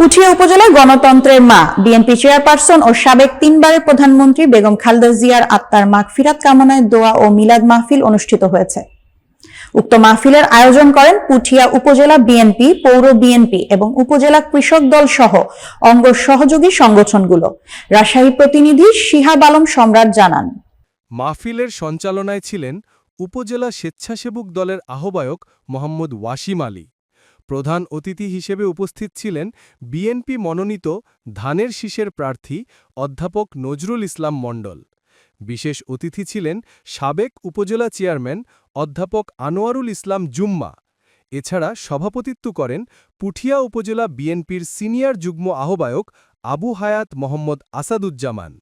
পুঠিয়া উপজেলায় গণতন্ত্রের মা বিএনপি চেয়ারপারসন ও সাবেক তিনবারের প্রধানমন্ত্রী বেগম খালেদা জিয়ার আত্মার মাগফিরাত কামনায় দোয়া ও মিলাদ মাহফিল অনুষ্ঠিত হয়েছে। উক্ত মাহফিলের আয়োজন করেন পুঠিয়া উপজেলা বিএনপি, পৌর বিএনপি এবং উপজেলা কৃষক দল সহ অঙ্গ সহযোগী সংগঠনগুলো। রাজশাহী প্রতিনিধি শিহাব আলম সম্রাট জানান, মাহফিলের সঞ্চালনায় ছিলেন উপজেলা স্বেচ্ছাসেবক দলের আহ্বায়ক মোহাম্মদ ওয়াসিম আলী। প্রধান অতিথি হিসেবে উপস্থিত ছিলেন বিএনপি মনোনীত ধানের শীষের প্রার্থী অধ্যাপক নজরুল ইসলাম মণ্ডল। বিশেষ অতিথি ছিলেন সাবেক উপজেলা চেয়ারম্যান অধ্যাপক আনোয়ারুল ইসলাম জুম্মা। এছাড়া সভাপতিত্ব করেন পুঠিয়া উপজেলা বিএনপির সিনিয়র যুগ্ম আহ্বায়ক আবু হায়াত মোহাম্মদ আসাদুজ্জামান।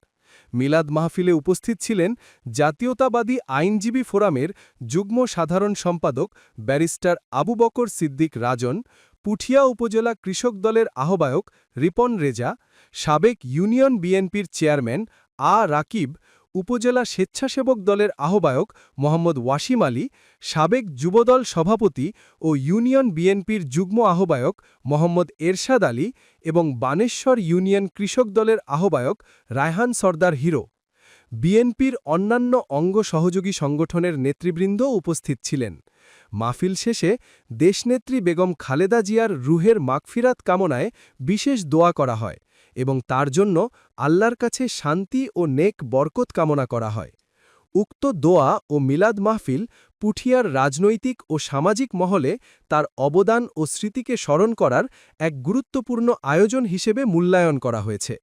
মিলাদ মাহফিলে উপস্থিত ছিলেন জাতীয়তাবাদী আইনজীবী ফোরামের যুগ্ম সাধারণ সম্পাদক ব্যারিস্টার আবু বকর সিদ্দিক রাজন, পুঠিয়া উপজেলা কৃষক দলের আহ্বায়ক রিপন রেজা, সাবেক ইউনিয়ন বিএনপির চেয়ারম্যান রাকিব, উপজেলা স্বেচ্ছাসেবক দলের আহ্বায়ক মোহাম্মদ ওয়াসিম আলী, সাবেক যুবদল সভাপতি ও ইউনিয়ন বিএনপির যুগ্ম আহ্বায়ক মোহাম্মদ এরশাদ আলী এবং বানেশ্বর ইউনিয়ন কৃষক দলের আহ্বায়ক রায়হান সর্দার হিরো। বিএনপির অন্যান্য অঙ্গ সহযোগী সংগঠনের নেতৃবৃন্দও উপস্থিত ছিলেন। মাহফিল শেষে দেশনেত্রী বেগম খালেদা জিয়ার রুহের মাগফিরাত কামনায় বিশেষ দোয়া করা হয় এবং তার জন্য আল্লাহর কাছে শান্তি ও নেক বরকত কামনা করা হয়। উক্ত দোয়া ও মিলাদ মাহফিল পুঠিয়ার রাজনৈতিক ও সামাজিক মহলে তার অবদান ও স্মৃতিকে স্মরণ করার এক গুরুত্বপূর্ণ আয়োজন হিসেবে মূল্যায়ন করা হয়েছে।